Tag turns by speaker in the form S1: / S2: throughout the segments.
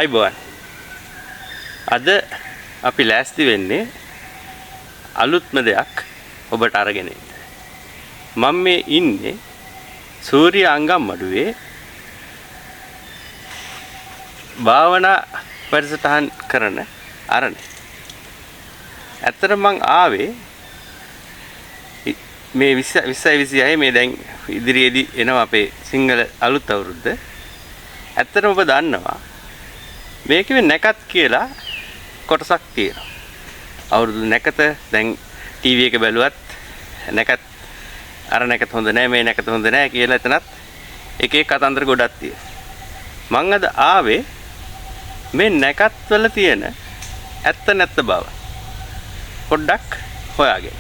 S1: ආයිබෝන්. අද අපි ලෑස්ති වෙන්නේ අලුත්ම දෙයක් ඔබට අරගෙන ඉන්න. මම මේ ඉන්නේ සූර්ය අංගම්මඩුවේ භාවනා වැඩසටහන් කරන අරණේ. ඇත්තටම මං ආවේ මේ 2026 මේ දැන් ඉදිරියේදී එනවා අපේ සිංහල අලුත් අවුරුද්ද. ඇත්තටම ඔබ දන්නවා මේකේ නැකත් කියලා කොටසක් තියෙනවා. අවුරුදු නැකත දැන් ටීවී එක බැලුවත් නැකත් අර නැකත හොඳ නැහැ මේ නැකත හොඳ නැහැ කියලා එතනත් එක එක කතන්දර ගොඩක් තියෙනවා. මං අද ආවේ මේ නැකත් වල තියෙන ඇත්ත නැත්ත බව පොඩ්ඩක් හොයාගෙන.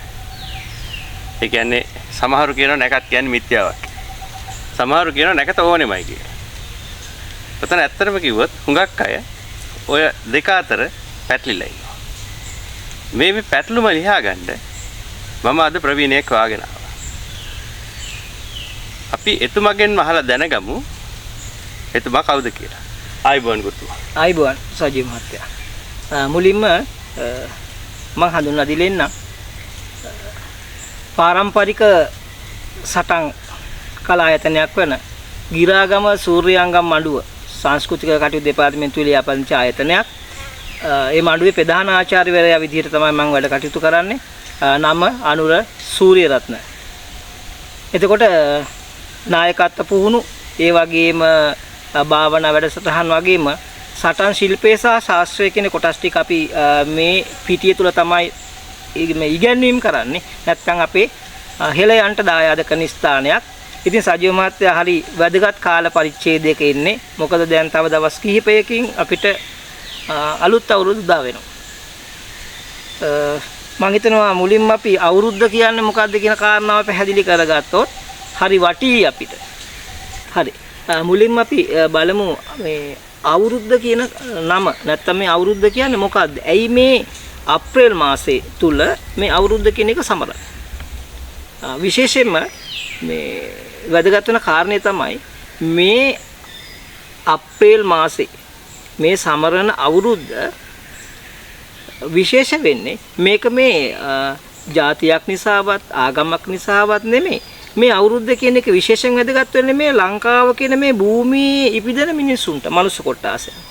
S1: ඒ කියන්නේ සමහරු කියනවා නැකත් කියන්නේ මිත්‍යාවක්. සමහරු කියනවා නැකත ඕනෙමයි කියලා. ඔතන ඇත්තටම කිව්වොත් හුඟක් අය ඔය දෙක අතර පැටලිලා ඉන්නවා. මේ පැටලුම ලියා ගන්න මම අද ප්‍රවීණයෙක් හොයාගෙන ආවා. අපි එතුමගෙන් අහලා දැනගමු එතුමා කවුද කියලා. ආයිබෝන් ගුරුතුමා.
S2: ආයිබෝන් සජීව මහත්තයා. මුලින්ම මම හඳුන්වා දෙන්න පාරම්පරික සටන් කලායතනයක් වන ගිරාගම සූර්යාංගම් මඩුව සංස්කෘතික කටයුතු දෙපාර්තමේන්තුවේ ලියාපදිංචි ආයතනයක්. ඒ මඩුවේ ප්‍රධාන ආචාර්යවරයා විදිහට තමයි මම වැඩ කටයුතු කරන්නේ. නම අනුර සූර්යරත්න. එතකොට නායකත්ව පුහුණු ඒ වගේම භාවනා වැඩසටහන් වගේම සටන් ශිල්පයේ සහ ශාස්ත්‍රයේ කියන කොටස් ටික අපි මේ පිටිය තුල තමයි මේ ඉගැන්වීම් කරන්නේ. නැත්නම් අපේ හෙළයන්ට දායාද කරන ස්ථානයක්. ඉතින් සජීව මහත්තයා හරි වැදගත් කාල පරිච්ඡේදයක ඉන්නේ. මොකද දැන් තව දවස් කිහිපයකින් අපිට අලුත් අවුරුදු උදා වෙනවා. මම හිතනවා මුලින්ම අපි අවුරුද්ද කියන්නේ මොකක්ද කියන කාරණාව පැහැදිලි කරගත්තොත් හරි වටී අපිට. හරි. මුලින්ම අපි බලමු මේ අවුරුද්ද කියන නම. නැත්නම් මේ අවුරුද්ද කියන්නේ මොකක්ද? ඇයි මේ අප්‍රේල් මාසයේ තුල මේ අවුරුද්ද කියන එක සමරන්නේ? විශේෂයෙන්ම මේ වැදගත් වෙන කාරණේ තමයි මේ අප්‍රේල් මාසේ මේ සමරන අවුරුද්ද විශේෂ වෙන්නේ මේක මේ ජාතියක් නිසාවත් ආගමක් නිසාවත් නෙමෙයි. මේ අවුරුද්ද කියන එක විශේෂයෙන් වැදගත් වෙන්නේ මේ ලංකාව කියන මේ භූමියේ ඉපිදෙන මිනිසුන්ට, මනුස්ස කොටාසයන්ට.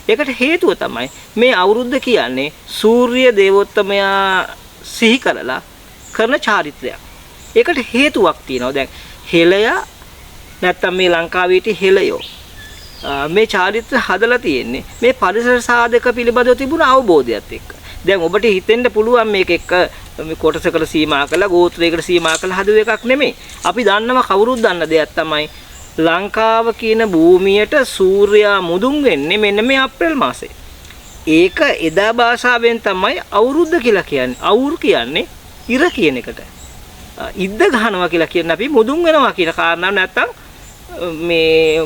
S2: ඒකට හේතුව තමයි මේ අවුරුද්ද කියන්නේ සූර්ය දේවෝත්තමයා සිහි කරලා කරන චාරිත්‍රයක්. ඒකට හේතුවක් තියෙනවා. දැන් හෙළයා නැත්තම් මේ ලංකාවේ සිටි හෙළයෝ මේ චාරිත්‍ර හදලා තියෙන්නේ මේ පරිසර සාධක පිළිබඳව තිබුණ අවබෝධයත් එක්ක. දැන් ඔබට හිතෙන්න පුළුවන් මේක එක්ක මේ කොටසකට සීමා කරලා ගෝත්‍රයකට සීමා කරලා හදුව එකක් නෙමෙයි. අපි දන්නවා කවුරුත් දන්න දෙයක් තමයි ලංකාව කියන භූමියට සූර්යයා මුදුන් වෙන්නේ මෙන්න මේ අප්‍රේල් මාසේ. ඒක එදා භාෂාවෙන් තමයි අවුරුද්ද කියලා කියන්නේ. අවුර් කියන්නේ ඉර කියන එකට. ඉද්ද ගහනවා කියලා කියන්නේ අපි මුදුන් වෙනවා කියන කාරණාව නැත්තම් මේ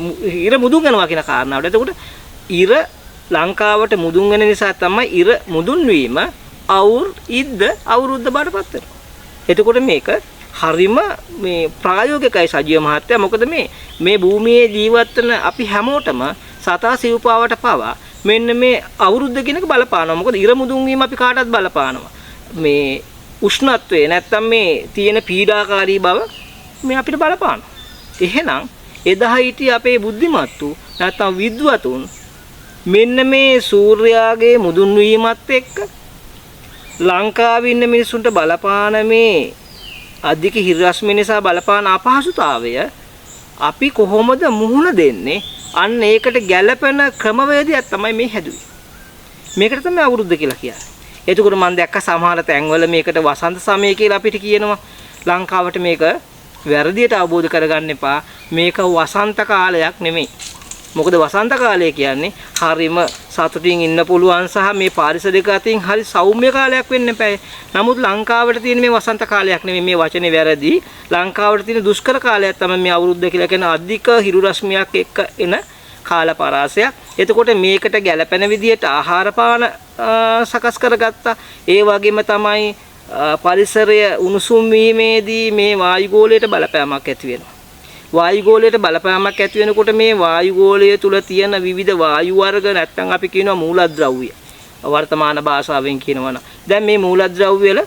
S2: ඉර මුදුන් වෙනවා කියන කාරණාවට. එතකොට ඉර ලංකාවට මුදුන් වෙන නිසා තමයි ඉර මුදුන් වීම අවුර් ඉද්ද අවුරුද්ද බාටපත් වෙනවා. එතකොට මේක හරිම මේ ප්‍රායෝගිකයි සජීව මහත්තයා. මොකද මේ භූමියේ ජීවත් වෙන අපි හැමෝටම සතා සිව්පාවට පවා මෙන්න මේ අවුරුද්ද කෙනක බලපානවා. මොකද ඉර මුදුන් වීම අපි කාටවත් බලපානවා. මේ උෂ්ණත්වය නැත්තම් මේ තියෙන පීඩාකාරී බව මේ අපිට බලපානවා. එහෙනම් එදා හිටිය අපේ බුද්ධිමත්තු නැත්තම් විද්වතුන් මෙන්න මේ සූර්යාගේ මුදුන් වීමත් එක්ක ලංකාවේ ඉන්න මිනිසුන්ට බලපාන මේ අධික හිරස්ම නිසා බලපාන අපහසුතාවය අපි කොහොමද මුහුණ දෙන්නේ? අන්න ඒකට ගැළපෙන ක්‍රමවේදයක් තමයි මේ හැදුවේ. මේකට තමයි අවුරුද්ද කියලා කියන්නේ. එතකොට මම දැක්ක සමහර තැන්වල මේකට වසන්ත සමය කියලා අපිට කියනවා. ලංකාවට මේක වැරදියට අවබෝධ කරගන්න එපා. මේක වසන්ත කාලයක් නෙමෙයි. මොකද වසන්ත කාලය කියන්නේ හරිම සතුටින් ඉන්න පුළුවන් සහ මේ පාරිසරික අතින් හරි සෞම්‍ය කාලයක් වෙන්න එපා. නමුත් ලංකාවට තියෙන මේ වසන්ත කාලයක් නෙමෙයි. මේ වචනේ වැරදි. ලංකාවට තියෙන දුෂ්කර කාලයක් තමයි මේ අවුරුද්ද කියලා කියන අධික හිරු රශ්මියක් එක්ක එන කාල පරාසයක්. එතකොට මේකට ගැළපෙන විදියට ආහාර පාන සකස් කරගත්තා. ඒ වගේම තමයි පරිසරය උණුසුම් වීමේදී මේ වායුගෝලයට බලපෑමක් ඇති වෙනවා. වායුගෝලයට බලපෑමක් ඇති වෙනකොට මේ වායුගෝලය තුල තියෙන විවිධ වායු වර්ග නැත්තම් අපි කියනවා මූලද්‍රව්‍ය. වර්තමාන භාෂාවෙන් කියනවා නම් දැන් මේ මූලද්‍රව්‍ය වල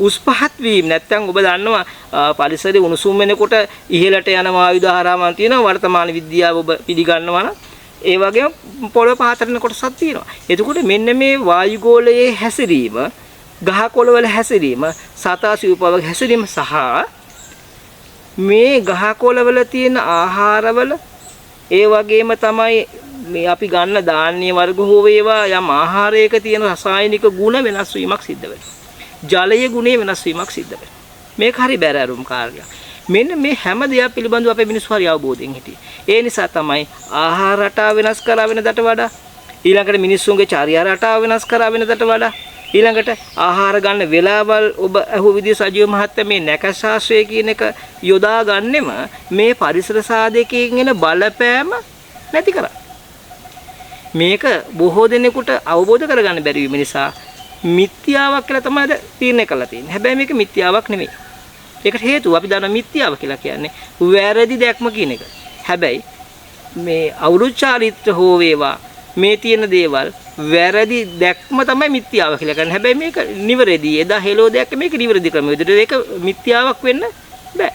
S2: උස් පහත් වීම නැත්තම් ඔබ දන්නවා පරිසරයේ උණුසුම් වෙනකොට ඉහළට යන වායු ධාරාවන් තියෙනවා වර්තමාන විද්‍යාව ඔබ පිළිගන්නවා නම් ඒ වගේම පොළොව පහතට යන කොටසක් තියෙනවා. එතකොට මෙන්න මේ වායුගෝලයේ හැසිරීම ගහකොළවල හැසිරීම සතාසිව්පවක හැසිරීම සහ මේ ගහකොළවල තියෙන ආහාරවල ඒ වගේම තමයි මේ අපි ගන්න ධාන්‍ය වර්ග හෝ වේවා යම් ආහාරයක තියෙන රසායනික ගුණ වෙනස් වීමක් සිද්ධ වෙනවා. ජලයේ ගුණේ වෙනස් වීමක් සිද්ධ වෙනවා. මේක හරි බැරෑරුම් කාර්යයක්. මෙන්න මේ හැම දෙයක් පිළිබඳව අපේ මිනිස්සු හරි අවබෝධයෙන් හිටියේ. ඒ නිසා තමයි ආහාර රටාව වෙනස් කරා වෙනදට වඩා ඊළඟට මිනිස්සුන්ගේ චර්යා රටාව වෙනස් කරා වෙනදට වඩා ඊළඟට ආහාර ගන්න වෙලාවල් ඔබ අහුව විදිය සජීව මහත්තයා මේ නැකශාස්ත්‍රය කියන එක යොදා ගන්නෙම මේ පරිසර සාධකයෙන් එන බලපෑම නැති කරා. මේක බොහෝ දෙනෙකුට අවබෝධ කරගන්න බැරි වීම නිසා මිත්‍යාවක් කියලා තමයි තීරණය කරලා තියෙන්නේ. හැබැයි මේක මිත්‍යාවක් නෙමෙයි. ඒකට හේතුව අපි දන්නා මිත්‍යාව කියලා කියන්නේ වැරදි දැක්ම කියන එක. හැබැයි මේ අවුරුදු චාරිත්‍ර හෝ වේවා මේ තියෙන දේවල් වැරදි දැක්ම තමයි මිත්‍යාව කියලා කියන්නේ. හැබැයි මේක නිවැරදි. එදා හෙලෝ දැක්ක මේක නිවැරදි ක්‍රම විදිහට ඒක මිත්‍යාවක් වෙන්න බෑ.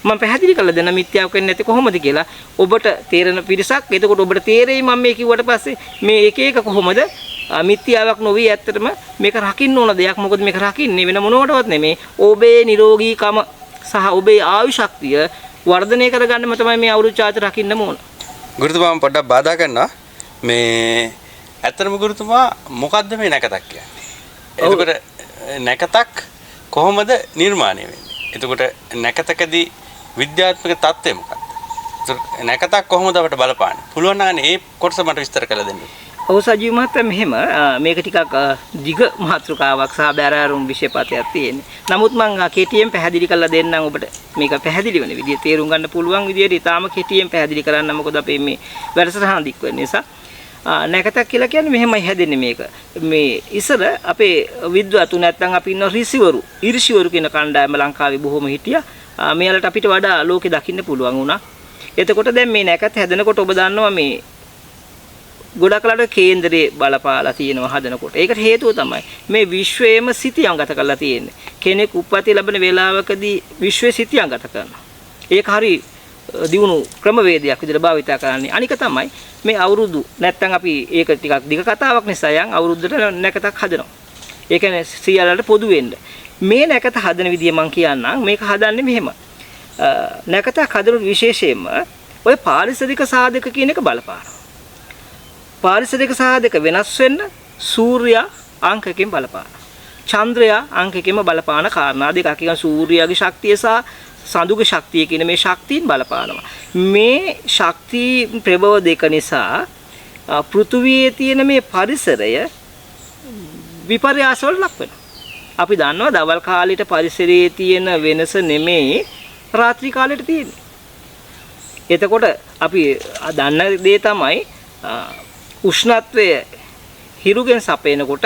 S2: මම පැහැදිලි කරලා දෙන්න මිත්‍යාවක් වෙන්නේ නැති කොහොමද කියලා. ඔබට තේරෙන පිරිසක් එතකොට ඔබට තේරෙයි මම මේ කිව්වට පස්සේ මේ එක එක කොහොමද මිත්‍යාවක් නොවි ඇත්තටම මේක රකින්න ඕන දෙයක්. මොකද මේක රකින්නේ වෙන මොනකටවත් නෙමෙයි. ඔබේ නිරෝගීකම සහ ඔබේ ආයු ශක්තිය වර්ධනය කරගන්නම තමයි මේ අවුරුදු චාරිත්‍ර රකින්නම ඕන.
S1: ගුරුතුමා පොඩ්ඩක් බාධා කරනවා. මේ ඇත්තටම ගුරුතුමා මොකද්ද මේ නැකතක් කියන්නේ? එතකොට නැකතක් කොහොමද නිර්මාණය වෙන්නේ? එතකොට නැකතකදී විද්‍යාත්මක தත්ත්වය මොකක්ද? නැකතක් කොහොමද අපට බලපාන්නේ? පුළුවන් නම් මේ කොටස මට විස්තර කරලා දෙන්න.
S2: ඔව් සජීව මහත්තයා මෙහෙම මේක ටිකක් දිග මාතෘකාවක් සහ බැරෑරුම් විෂයපතයක් තියෙන්නේ. නමුත් මම කෙටියෙන් පැහැදිලි කරලා දෙන්නම් ඔබට. මේක පැහැදිලි වෙන විදිය තේරුම් ගන්න පුළුවන් විදියට ඊටාම කෙටියෙන් පැහැදිලි කරන්න. මොකද අපේ මේ වැඩසටහන දික් වෙන නිසා නැකතක් කියලා කියන්නේ මෙහෙමයි හැදෙන්නේ මේක. මේ ඉස්සර අපේ විද්වතුන් නැත්නම් අපි ඉන්න ඍෂිවරු කියන කණ්ඩායම ලංකාවේ බොහොම හිටියා. මෙයාලට අපිට වඩා ලෝකෙ දකින්න පුළුවන් වුණා. එතකොට දැන් මේ නැකත් හැදෙනකොට ඔබ දන්නවා මේ ගොඩක් ලාට කේන්දරේ බලපාලා තියෙනවා හදනකොට. ඒකට හේතුව තමයි මේ විශ්වයේම සිතියම්ගත කරලා තියෙන්නේ. කෙනෙක් උප්පත්ති ලැබෙන වේලාවකදී විශ්වයේ සිතියම්ගත කරනවා. ඒක හරි දියුණු ක්‍රමවේදයක් විදිහට භාවිතා කරන්නේ. අනික තමයි මේ අවුරුදු නැත්තම් අපි ඒක ටිකක් දිග කතාවක් නිසා යන් අවුරුද්දට නැකතක් හදනවා. ඒ කියන්නේ සියල්ලට පොදු වෙන්න. මේ නැකත හදන විදිය මම කියන්නම්. මේක හදන්නේ මෙහෙම. නැකතක් හදන විශේෂයෙන්ම ඔය පාරිසරික සාධක කියන එක බලපානවා. පාරිසරික සාධක වෙනස් වෙන්න සූර්යයා අංකකෙන් බලපානවා. චන්ද්‍රයා අංකකෙම බලපාන කාරණා දෙකක්. කියන සූර්යයාගේ ශක්තිය සහ සඳුගේ ශක්තිය කියන මේ ශක්තියින් බලපානවා. මේ ශක්ති ප්‍රභව දෙක නිසා පෘථුවියේ තියෙන මේ පරිසරය විපර්යාස වලට ලක් වෙනවා. අපි දන්නවා දවල් කාලේට පරිසරයේ තියෙන වෙනස නෙමෙයි රාත්‍රී කාලේට තියෙන්නේ. එතකොට අපි දන්න දේ තමයි උෂ්ණත්වය හිරුගෙන් සපයනකොට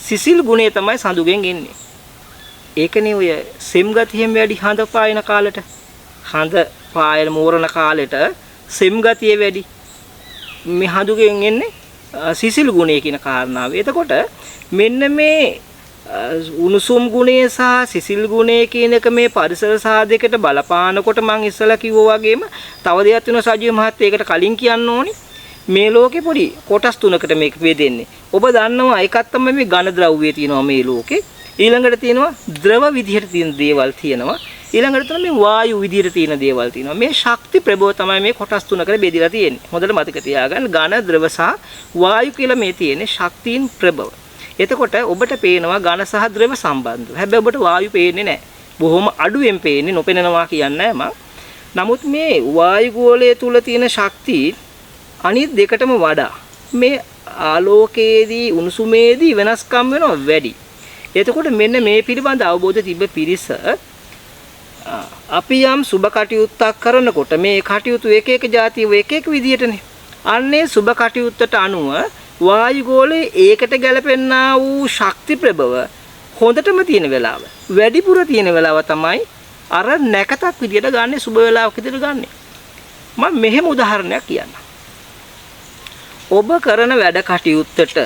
S2: සිසිල් ගුණය තමයි සඳුගෙන් එන්නේ. ඒකනේ ඔය සෙම් ගතියෙන් වැඩි හඳ පායන කාලෙට හඳ පායන මෝරණ කාලෙට සෙම් ගතිය වැඩි. මේ හඳුගෙන් එන්නේ සිසිල් ගුණය කියන කාරණාව. එතකොට මෙන්න මේ උණුසුම් ගුණය සහ සිසිල් ගුණය කියන එක මේ පරිසර සාධකයට බලපානකොට මම ඉස්සලා කිව්වා වගේම තව දෙයක් වෙනවා සජීව මහත්තයා. ඒකට කලින් කියන්න ඕනි මේ ලෝකේ පොඩි කොටස් තුනකට මේක බෙදෙන්නේ. ඔබ දන්නවා එකක් තමයි මේ ඝන ද්‍රව්‍ය තියෙනවා මේ ලෝකේ. ඊළඟට තියෙනවා ද්‍රව විදිහට තියෙන දේවල් තියෙනවා. ඊළඟට තමයි මේ වායු විදිහට තියෙන දේවල් තියෙනවා. මේ ශක්ති ප්‍රභව තමයි මේ කොටස් තුනකට බෙදලා තියෙන්නේ. හොඳට මතක තියාගන්න ඝන ද්‍රව සහ වායු කියලා මේ තියෙන්නේ ශක්තියින් ප්‍රභව. එතකොට ඔබට පේනවා ඝන සහ ද්‍රව සම්බන්ධව. හැබැයි ඔබට වායු පේන්නේ නැහැ. බොහොම අඩුවෙන් පේන්නේ නොපෙනෙනවා කියන්නේ මම. නමුත් මේ වායු ගෝලය තුල තියෙන ශක්තිය අනිත් දෙකටම වඩා මේ ආලෝකයේදී උණුසුමේදී වෙනස්කම් වෙනවා වැඩි. එතකොට මෙන්න මේ පිළිබඳ අවබෝධය තිබ්බ පිරිස අපි යම් සුබ කටයුත්තක් කරනකොට මේ කටයුතු එක එක જાතිය එක එක විදියටනේ. අන්නේ සුබ කටයුත්තට අනුව වායු ගෝලයේ ඒකට ගැලපෙන්නා වූ ශක්ති ප්‍රභව හොඳටම තියෙන වෙලාව වැඩිපුර තියෙන වෙලාව තමයි අර නැකතක් විදියට ගන්න සුබ වෙලාවක් විදියට ගන්න. මම මෙහෙම උදාහරණයක් කියන්නම්. ඔබ කරන වැඩ කටයුත්තට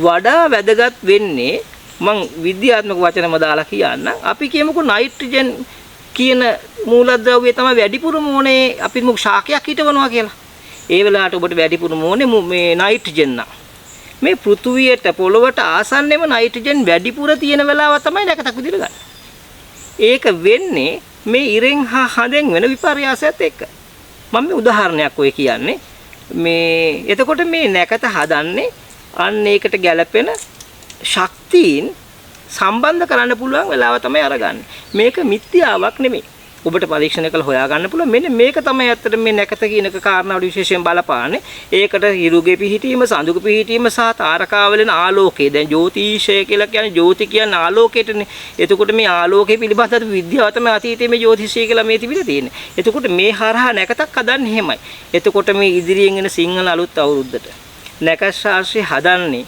S2: වඩා වැදගත් වෙන්නේ මං විද්‍යාත්මක වචනම දාලා කියන්නම්. අපි කියමුකෝ නයිට්‍රජන් කියන මූලද්‍රව්‍ය තමයි වැඩිපුරම ඕනේ. අපි මුක් ශාකයක් හිටවනවා කියලා. ඒ වෙලාවට ඔබට වැඩිපුරම ඕනේ මේ නයිට්‍රජන් නම්. මේ පෘථුවියට පොළොවට ආසන්නෙම නයිට්‍රජන් වැඩිපුර තියෙන වෙලාව තමයි නැකතක් විදිහට ගන්න. ඒක වෙන්නේ මේ ඉරෙන් හා හඳෙන් වෙන විපර්යාසයත් එක්ක. මම මේ උදාහරණයක් ඔය කියන්නේ. මේ එතකොට මේ නැකත හදන්නේ අන්න ඒකට ගැළපෙන ශක්තියින් සම්බන්ධ කරන්න පුළුවන් වෙලාව තමයි අරගන්නේ. මේක මිත්‍යාවක් නෙමෙයි. ඔබට පරීක්ෂණ කළ හොයා ගන්න පුළුවන්. මෙන්න මේක තමයි ඇත්තට මේ නැකත කියනක කාරණාවට විශේෂයෙන් බලපාන්නේ. ඒකට හිරුගේ පිහිටීම, සඳුක පිහිටීම සහ තාරකාවලෙන ආලෝකය. දැන් ජ්‍යොතිෂය කියලා කියන්නේ ජ්‍යොති කියන්නේ ආලෝකයටනේ. එතකොට මේ ආලෝකය පිළිබඳව විද්‍යාව තමයි අතීතයේ මේ ජ්‍යොතිෂය කියලා මේ තිබිලා තියෙන්නේ. එතකොට මේ හරහා නැකතක් හදන්නේ එහෙමයි. එතකොට මේ ඉදිරියෙන් එන සිංහල අලුත් අවුරුද්දට නැකත් ශාස්ත්‍රය හදන්නේ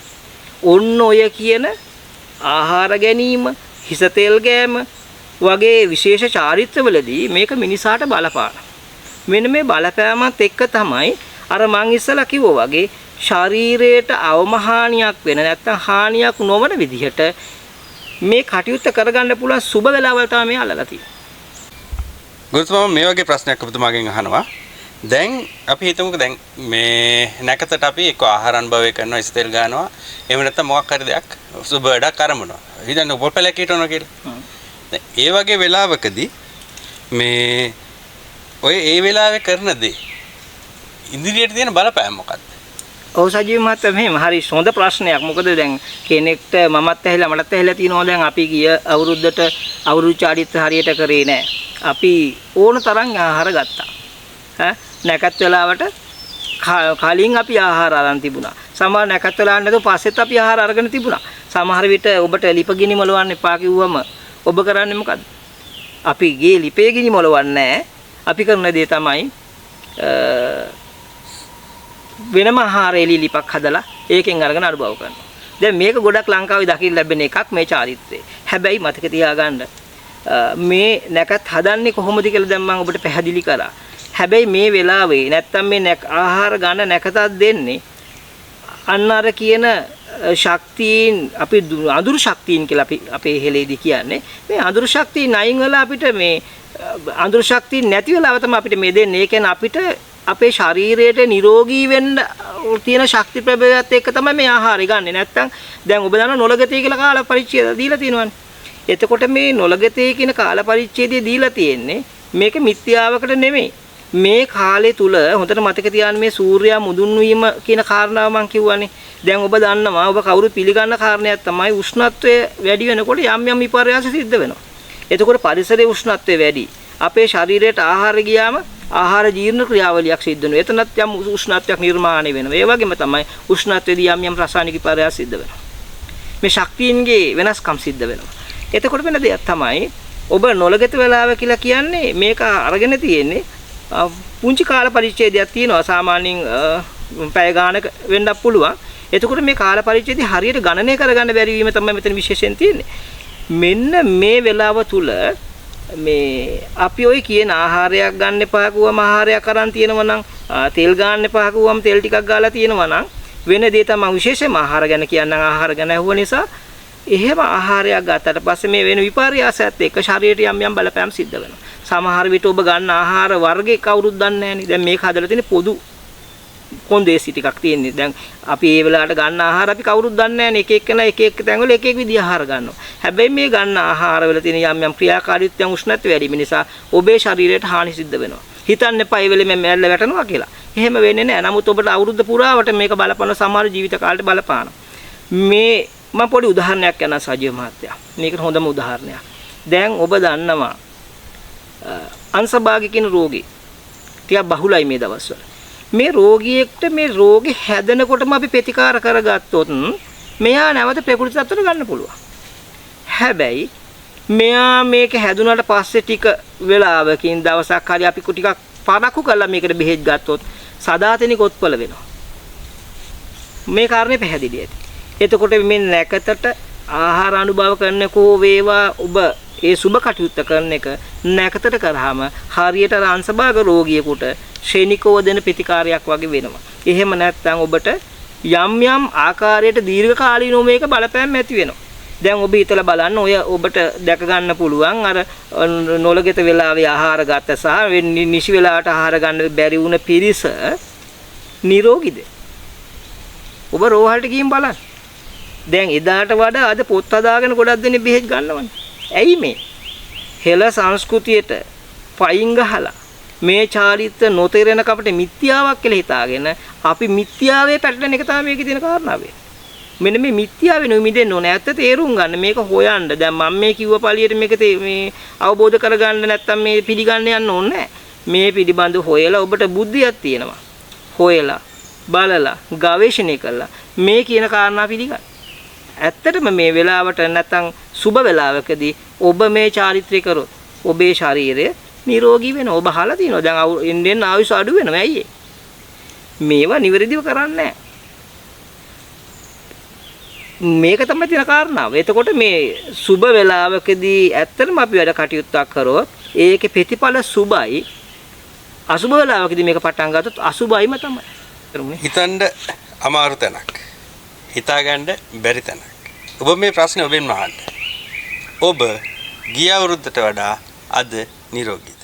S2: ඔන්න ඔය කියන ආහාර ගැනීම, හිස තෙල් ගෑම වගේ විශේෂ චාරිත්‍රවලදී මේක මිනිසාට බලපාන. මෙන්න මේ බලපෑමත් එක්ක තමයි අර මං ඉස්සලා කිව්වා වගේ ශරීරයට අවමහානියක් වෙන නැත්නම් හානියක් නොවන විදිහට මේ කටයුත්ත කරගන්න පුළුවන් සුබ වෙලාවල් තමයි මේ අල්ලලා තියෙන්නේ.
S1: ගුරුතුමා මේ වගේ ප්‍රශ්නයක් ඔබතුමාගෙන් අහනවා. දැන් අපි හිතමුකෝ දැන් මේ නැකතට අපි එක්ක ආහාර අනුභවය කරනවා, ඉස්තෙල් ගන්නවා. එහෙම නැත්නම් මොකක් හරි දෙයක් සුබ වැඩක් කරමුනවා. හිතන්න පොල්පලක් හිටවනවා කියලා. ඒ වගේ වෙලාවකදී මේ ඔය ඒ වෙලාවේ කරන දේ ඉදිරියට තියෙන බලපෑම මොකක්ද?
S2: ඔව් සජීව මහත්තයා මෙහෙම හරි හොඳ ප්‍රශ්නයක්. මොකද දැන් කෙනෙක්ට මමත් ඇහිලා මටත් ඇහිලා තියෙනවා දැන් අපි ගිය අවුරුද්දට අවුරුදු චාරිත්‍ර හරියට කරේ නැහැ. අපි ඕන තරම් ආහාර ගත්තා. නැකත් වෙලාවට කලින් අපි ආහාර අරන් තිබුණා. සමහර නැකත් වෙලාවට නැතුව පස්සෙත් අපි ආහාර අරගෙන තිබුණා. සමහර විට ඔබට ලිපගිනි මොලවන්න එපා කිව්වම ඔබ කරන්නේ මොකද්ද? අපි ගේ ලිපේ ගිනි මොලවන්නේ නැහැ. අපි කරන දේ තමයි වෙනම ආහාර එලි ලිපක් හදලා ඒකෙන් අරගෙන අනුභව කරනවා. දැන් මේක ගොඩක් ලංකාවේ දකින්න ලැබෙන එකක් මේ චාරිත්‍රය. හැබැයි මතක තියාගන්න මේ නැකත් හදන්නේ කොහොමද කියලා දැන් මම ඔබට පැහැදිලි කරා. හැබැයි මේ වෙලාවේ නැත්තම් මේ ආහාර ගන්න නැකතක් දෙන්නේ අන්න අර කියන ශක්තියින් අපි අඳුරු ශක්තියින් කියලා අපි අපේ හෙලේදී කියන්නේ. මේ අඳුරු ශක්තියින් අයින් වෙලා අපිට මේ අඳුරු ශක්තියින් නැති වෙලාව තමයි අපිට මේ දෙන්නේ. ඒ කියන්නේ අපිට අපේ ශරීරයට නිරෝගී වෙන්න තියෙන ශක්ති ප්‍රභේදයත් එක්ක තමයි මේ ආහාරය ගන්නෙ. නැත්තම් දැන් ඔබ දන්නා නොලගතේ කියලා කාල පරිච්ඡේදය දීලා තියෙනවානේ. එතකොට මේ නොලගතේ කියන කාල පරිච්ඡේදය දීලා තියෙන්නේ මේක මිත්‍යාවකට නෙමෙයි. මේ කාලේ තුල හොඳට මතක තියාගන්න මේ සූර්යයා මුදුන් වීම කියන කාරණාව මම කිව්වනේ. දැන් ඔබ දන්නවා ඔබ කවුරුත් පිළිගන්න කාරණයක් තමයි උෂ්ණත්වය වැඩි වෙනකොට යම් යම් විපර්යාස සිද්ධ වෙනවා. එතකොට පරිසරයේ උෂ්ණත්වය වැඩි. අපේ ශරීරයට ආහාර ගියාම ආහාර ජීර්ණ ක්‍රියාවලියක් සිද්ධ වෙනවා. එතනත් යම් උෂ්ණත්වයක් නිර්මාණය වෙනවා. ඒ වගේම තමයි උෂ්ණත්වයේදී යම් යම් රසායනික විපර්යාස සිද්ධ වෙනවා. මේ ශක්තියින්ගේ වෙනස්කම් සිද්ධ වෙනවා. එතකොට වෙන දෙයක් තමයි ඔබ නොලගත වෙලාව කියලා කියන්නේ මේක අරගෙන තියෙන්නේ පුංචි කාල පරිච්ඡේදයක් තියෙනවා. සාමාන්‍යයෙන් පැය ගානක වෙන්නත් පුළුවන්. එතකොට මේ කාල පරිච්ඡේදය හරියට ගණනය කරගන්න බැරි වීම තමයි මෙතන විශේෂයෙන් තියෙන්නේ. මෙන්න මේ වෙලාව තුල මේ අපි ඔය කියන ආහාරයක් ගන්න එපා කිව්වම ආහාරයක් අරන් තියෙනවා නම් තෙල් ගන්න එපා කිව්වම තෙල් ටිකක් ගාලා තියෙනවා නම් වෙන දේ තමයි විශේෂයෙන්ම ආහාර ගැන කියන්නම්. ආහාර ගැන අහුව නිසා එහෙම ආහාරයක් ගත්තට පස්සේ මේ වෙන විපර්යාසයත් එක්ක ශරීරයට යම් යම් බලපෑම් සිද්ධ වෙනවා. සමහර විට ඔබ ගන්න ආහාර වර්ගේ කවුරුත් දන්නේ නැහනේ. දැන් මේක හදලා තියෙන්නේ පොදු කොන්දේසි ටිකක් තියෙන්නේ. දැන් අපි මේ වෙලාවට ගන්න ආහාර අපි කවුරුත් දන්නේ නැහනේ. එක එකන එක එක තැන්වල එක එක විදිහ ආහාර ගන්නවා. හැබැයි මේ ගන්න ආහාරවල තියෙන යම් යම් ක්‍රියාකාරීත්වයන් උෂ්ණත්වය වැඩි වෙන නිසා ඔබේ ශරීරයට හානි සිද්ධ වෙනවා. හිතන්න එපා මේ වෙලෙම මැල්ල වැටෙනවා කියලා. එහෙම වෙන්නේ නැහැ. නමුත් ඔබට අවුරුද්ද පුරාවට මේක බලපන සමහර ජීවිත කාලෙට බලපානවා. මේ මම පොඩි උදාහරණයක් කියන්නම් සජීව මහත්තයා. මේකට හොඳම උදාහරණයක්. දැන් ඔබ දන්නවා අංශභාගික කියන රෝගේ ටිකක් බහුලයි මේ දවස්වල. මේ රෝගියෙක්ට මේ රෝගේ හැදෙනකොටම අපි ප්‍රතිකාර කරගත්තොත් මෙයා නැවත ප්‍රකෘති තත්ත්වයට ගන්න පුළුවන්. හැබැයි මෙයා මේක හැදුනට පස්සේ ටික වෙලාවකින් දවසක් හරි අපි ටිකක් පරක්කු කරලා මේකට බෙහෙත් ගත්තොත් සදාතනික උත්පල වෙනවා. මේ කාරණේ පැහැදිලි ඇති. එතකොට මේ නැකතට ආහාර අනුභව කරනකෝ වේවා ඔබ ඒ සුබ කටයුත්ත කරන එක නැකතට කරාම හරියට අංශභාග රෝගියෙකුට ශ්‍රේණිකව දෙන ප්‍රතිකාරයක් වගේ වෙනවා. එහෙම නැත්නම් ඔබට යම් යම් ආකාරයට දීර්ඝ කාලීනව මේක බලපෑම් ඇති වෙනවා. දැන් ඔබ හිතලා බලන්න ඔය ඔබට දැක ගන්න පුළුවන් අර නොලගෙත වෙලාවේ ආහාර ගත සහ නිසි වෙලාවට ආහාර ගන්න බැරි වුණ පිරිස නිරෝගීද? ඔබ රෝහලට ගිහින් බලන්න. දැන් එදාට වඩා අද පොත් හදාගෙන ගොඩක් දෙනෙක් බෙහෙත් ගන්නවනේ. ඇයි මේ? හෙළ සංස්කෘතියට පයින් ගහලා මේ චාරිත්‍ර නොතේරෙන අපිට මිත්‍යාවක් කියලා හිතාගෙන අපි මිත්‍යාවේ පැටලෙන එක තමයි මේකේ තියෙන කාරණාව. මෙන්න මේ මිත්‍යාවෙන් මිදෙන්න ඕනේ. ඇත්ත තේරුම් ගන්න මේක හොයන්න. දැන් මම මේ කිව්ව පළියට මේක මේ අවබෝධ කරගන්න නැත්තම් මේ පිළිගන්න යන්න ඕනේ. මේ පිළිබඳ හොයලා ඔබට බුද්ධියක් තියෙනවා. හොයලා බලලා ගවේෂණය කළා මේ කියන කාරණා පිළිගන්න. ඇත්තටම මේ වෙලාවට නැත්තම් සුබ වෙලාවකදී ඔබ මේ චාරිත්‍රය කරොත් ඔබේ ශරීරය නිරෝගී වෙනවා. ඔබ අහලා තියෙනවා දැන් ඉන්දියන් ආයුෂ අඩු වෙනවා. ඇයි මේවා නිවැරදිව කරන්නේ නැහැ. මේක තමයි තියෙන කාරණාව. එතකොට මේ සුබ වෙලාවකදී ඇත්තටම අපි වැඩ කටයුත්තක් කරොත් ඒකේ ප්‍රතිඵල සුබයි. අසුබ වෙලාවකදී මේක පටන් ගත්තොත් අසුබයිම තමයි.
S1: හිතන්න අමාරු තැනක්. හිතාගන්න බැරි තැනක්. ඔබ මේ ප්‍රශ්නේ ඔබෙන් අහන්න. ඔබ ගිය අවුරුද්දට වඩා අද නිරෝගීද?